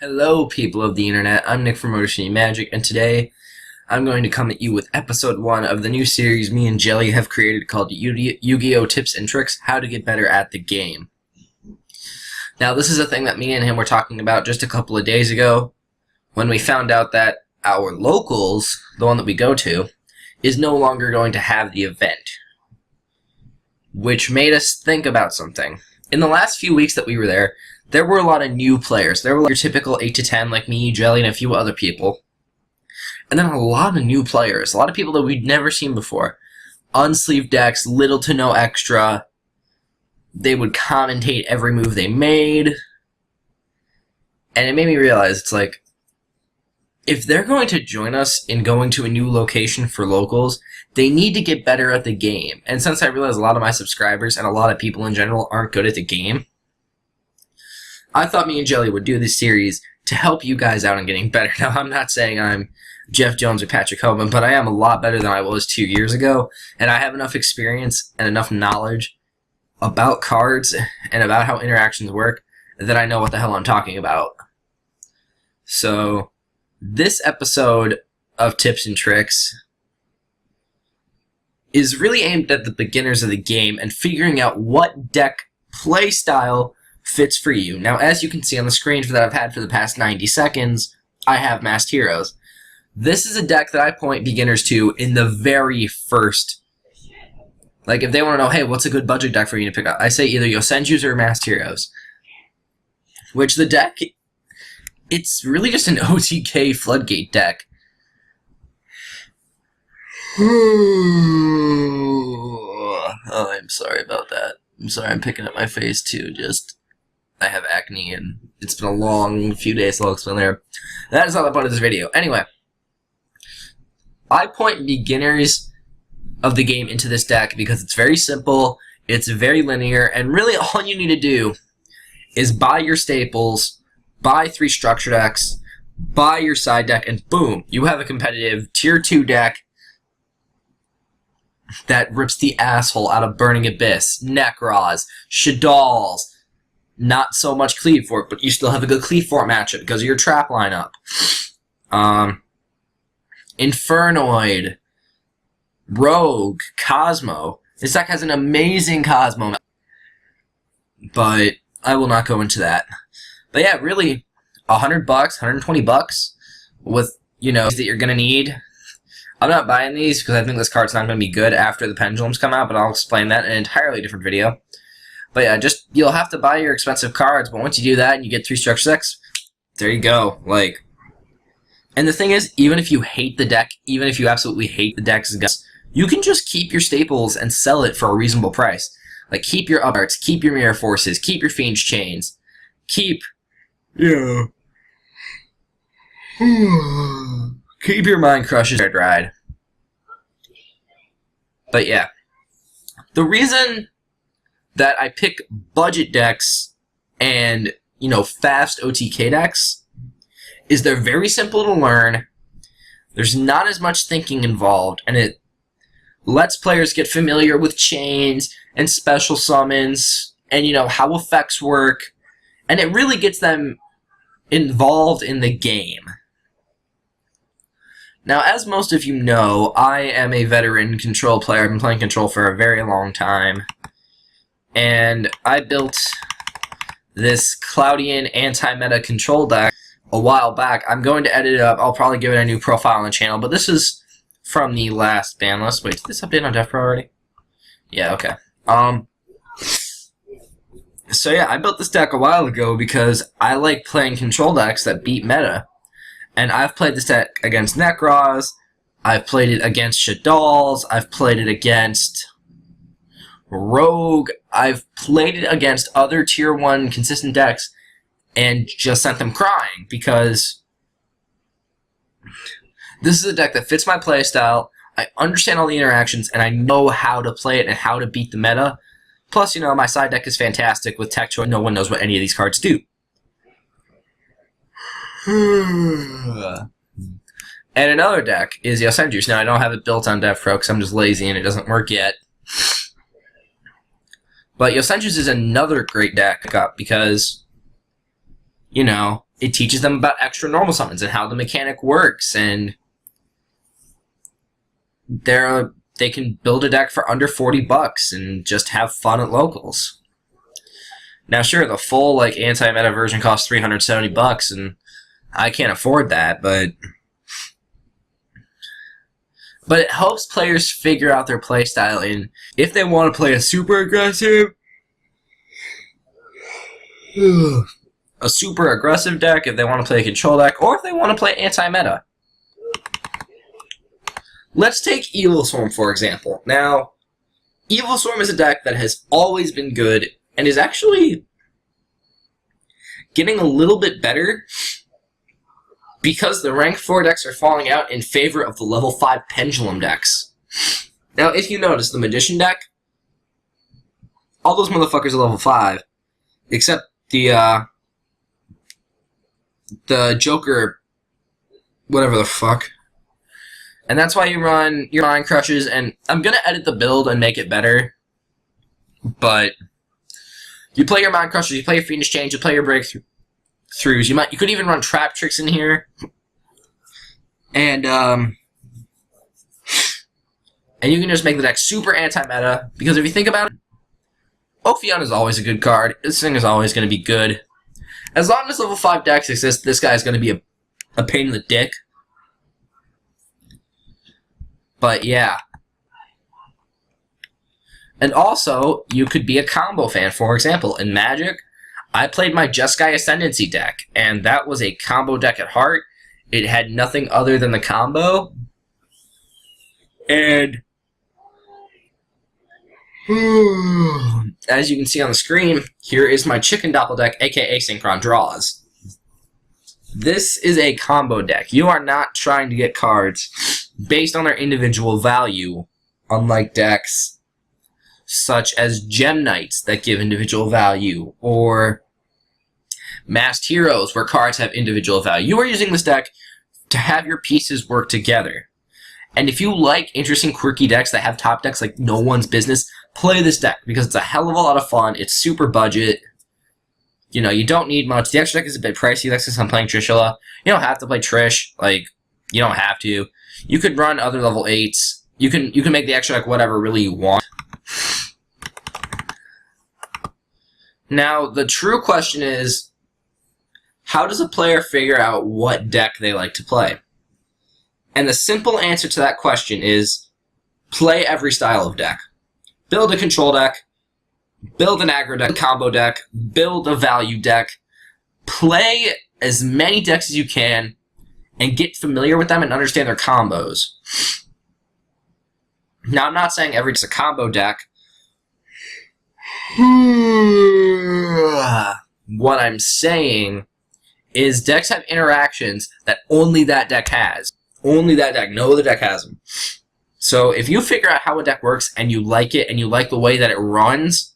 Hello, people of the internet. I'm Nick from Motor City Magic, and today I'm going to come at you with episode 1 of the new series me and Jelly have created called Yu-Gi-Oh! Tips and Tricks: How to Get Better at the Game. Now, this is a thing that me and him were talking about just a couple of days ago when we found out that our locals, the one that we go to, is no longer going to have the event, which made us think about something. In the last few weeks that we were there were a lot of new players. There were like your typical 8 to 10, like me, Jelly, and a few other people. And then a lot of new players. A lot of people that we'd never seen before. Unsleeved decks, little to no extra. They would commentate every move they made. And it made me realize, it's like, if they're going to join us in going to a new location for locals, they need to get better at the game. And since I realize a lot of my subscribers and a lot of people in general aren't good at the game, I thought me and Jelly would do this series to help you guys out in getting better. Now, I'm not saying I'm Jeff Jones or Patrick Hoban, but I am a lot better than I was 2 years ago, and I have enough experience and enough knowledge about cards and about how interactions work that I know what the hell I'm talking about. So, this episode of Tips and Tricks is really aimed at the beginners of the game and figuring out what deck playstyle fits for you. Now, as you can see on the screen that I've had for the past 90 seconds, I have Masked Heroes. This is a deck that I point beginners to in the very first. Like, if they want to know, hey, what's a good budget deck for you to pick up? I say either Yosenju's or Masked Heroes. Which the deck, it's really just an OTK Floodgate deck. Oh, I'm sorry about that. I'm sorry I'm picking up my face too, I have acne, and it's been a long few days, so I'll explain there. That is not the point of this video. Anyway, I point beginners of the game into this deck because it's very simple, it's very linear, and really all you need to do is buy your staples, buy 3 structure decks, buy your side deck, and boom, you have a competitive Tier 2 deck that rips the asshole out of Burning Abyss, Nekroz, Shaddoll's. Not so much Cleave Fort, but you still have a good Cleave Fort matchup because of your trap lineup. Infernoid, Rogue, Cosmo. This deck has an amazing Cosmo, but I will not go into that. But yeah, really, $100, $120 with, you know, that you're gonna need. I'm not buying these because I think this card's not gonna be good after the pendulums come out, but I'll explain that in an entirely different video. But yeah, you'll have to buy your expensive cards, but once you do that and you get 3 structure decks, there you go. Like, and the thing is, even if you hate the deck, even if you absolutely hate the deck's guts, you can just keep your staples and sell it for a reasonable price. Like, keep your uparts, keep your mirror forces, keep your fiend's chains, keep, keep your mind crushes red ride. But yeah, the reason that I pick budget decks and, you know, fast OTK decks is they're very simple to learn, there's not as much thinking involved, and it lets players get familiar with chains and special summons and, you know, how effects work, and it really gets them involved in the game. Now, as most of you know, I am a veteran Control player. I've been playing Control for a very long time. And I built this Cloudian anti-meta Control deck a while back. I'm going to edit it up. I'll probably give it a new profile on the channel, but this is from the last ban list. Wait, did this update on Death Pro already? Yeah, okay. So yeah, I built this deck a while ago because I like playing Control decks that beat meta. And I've played this deck against Nekroz, I've played it against Shaddoll's, I've played it against Rogue, I've played it against other Tier 1 consistent decks and just sent them crying because this is a deck that fits my playstyle, I understand all the interactions, and I know how to play it and how to beat the meta. Plus, you know, my side deck is fantastic with tech choice. No one knows what any of these cards do. And another deck is Yosenju's. Now, I don't have it built on Death Pro because I'm just lazy and it doesn't work yet. But Yosenju's is another great deck up because, you know, it teaches them about extra normal summons and how the mechanic works, and they can build a deck for under $40 and just have fun at locals. Now, sure, the full like anti-meta version costs $370, and I can't afford that, but it helps players figure out their playstyle, and if they want to play a super aggressive deck, if they want to play a control deck, or if they want to play anti-meta. Let's take Evil Swarm, for example. Now, Evil Swarm is a deck that has always been good and is actually getting a little bit better because the rank 4 decks are falling out in favor of the level 5 Pendulum decks. Now, if you notice, the Magician deck, all those motherfuckers are level 5, except the Joker, whatever the fuck. And that's why you run your Mind Crushes, and I'm going to edit the build and make it better. But you play your Mind Crushes, you play your Fiendish Change, you play your Breakthroughs. You could even run Trap Tricks in here. And you can just make the deck super anti-meta, because if you think about it, Ophion is always a good card. This thing is always going to be good. As long as level 5 decks exist, this guy is going to be a pain in the dick. But yeah. And also, you could be a combo fan. For example, in Magic, I played my Jeskai Ascendancy deck, and that was a combo deck at heart. It had nothing other than the combo. And as you can see on the screen, here is my Chicken Doppel deck, aka Synchron Draws. This is a combo deck. You are not trying to get cards based on their individual value, unlike decks such as Gem Knights that give individual value, or Masked Heroes where cards have individual value. You are using this deck to have your pieces work together. And if you like interesting, quirky decks that have top decks like no one's business, play this deck, because it's a hell of a lot of fun. It's super budget. You know, you don't need much. The extra deck is a bit pricey. That's because I'm playing Trishula. You don't have to play Trish. Like, you don't have to. You could run other level 8s. You can make the extra deck whatever really you want. Now, the true question is, how does a player figure out what deck they like to play? And the simple answer to that question is, play every style of deck. Build a control deck, build an aggro deck, combo deck, build a value deck. Play as many decks as you can, and get familiar with them and understand their combos. Now, I'm not saying every deck's a combo deck. What I'm saying is decks have interactions that only that deck has. Only that deck. No other deck has them. So if you figure out how a deck works and you like it and you like the way that it runs,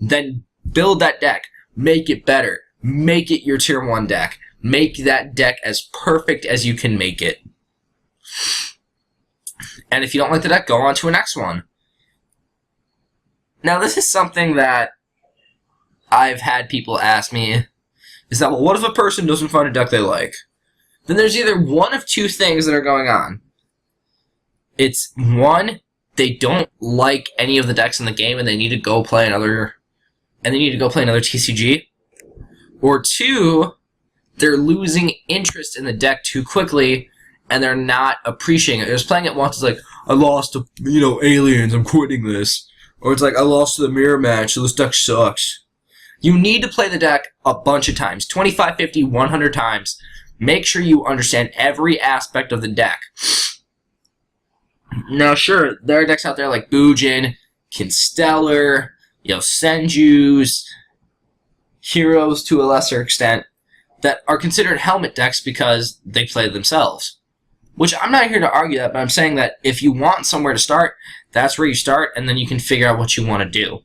then build that deck. Make it better. Make it your tier 1 deck. Make that deck as perfect as you can make it. And if you don't like the deck, go on to the next one. Now, this is something that I've had people ask me, is that, well, what if a person doesn't find a deck they like? Then there's either one of two things that are going on. It's, one, they don't like any of the decks in the game and they need to go play another TCG. Or two, they're losing interest in the deck too quickly and they're not appreciating it. They're just playing it once, it's like, I lost to, aliens, I'm quitting this. Or it's like, I lost to the mirror match, so this deck sucks. You need to play the deck a bunch of times. 25, 50, 100 times. Make sure you understand every aspect of the deck. Now, sure, there are decks out there like Bujin, Kinstellar, Senju's, Heroes to a lesser extent, that are considered helmet decks because they play themselves. Which, I'm not here to argue that, but I'm saying that if you want somewhere to start, that's where you start, and then you can figure out what you want to do.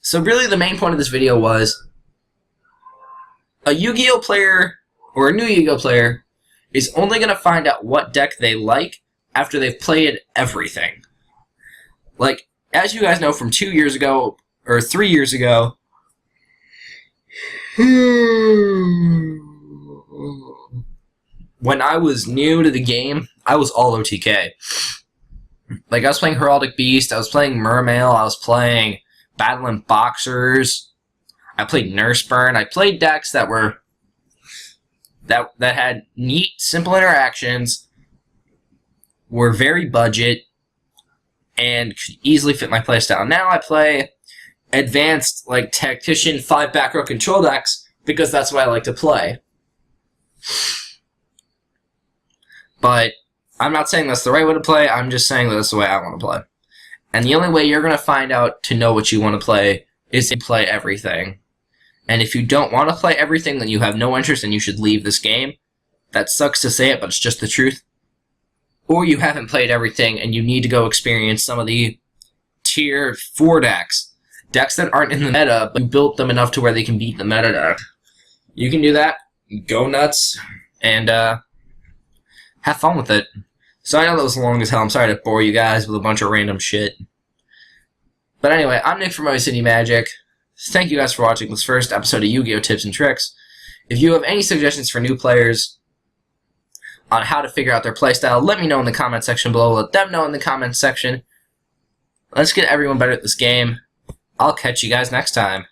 So really the main point of this video was, a Yu-Gi-Oh player, or a new Yu-Gi-Oh player, is only going to find out what deck they like after they've played everything. Like, as you guys know from 2 years ago, or 3 years ago, When I was new to the game, I was all OTK. Like, I was playing Heraldic Beast, I was playing Mermail, I was playing Battling Boxers, I played Nurse Burn, I played decks that were that had neat, simple interactions, were very budget, and could easily fit my playstyle. Now I play advanced, like, tactician 5 back row control decks because that's what I like to play. But I'm not saying that's the right way to play, I'm just saying that's the way I want to play. And the only way you're going to find out to know what you want to play is to play everything. And if you don't want to play everything, then you have no interest and you should leave this game. That sucks to say it, but it's just the truth. Or you haven't played everything and you need to go experience some of the tier 4 decks. Decks that aren't in the meta, but you built them enough to where they can beat the meta deck. You can do that. Go nuts. And, have fun with it. So I know that was long as hell. I'm sorry to bore you guys with a bunch of random shit. But anyway, I'm Nick from Motor City Magic. Thank you guys for watching this first episode of Yu-Gi-Oh! Tips and Tricks. If you have any suggestions for new players on how to figure out their playstyle, let me know in the comment section below. Let them know in the comment section. Let's get everyone better at this game. I'll catch you guys next time.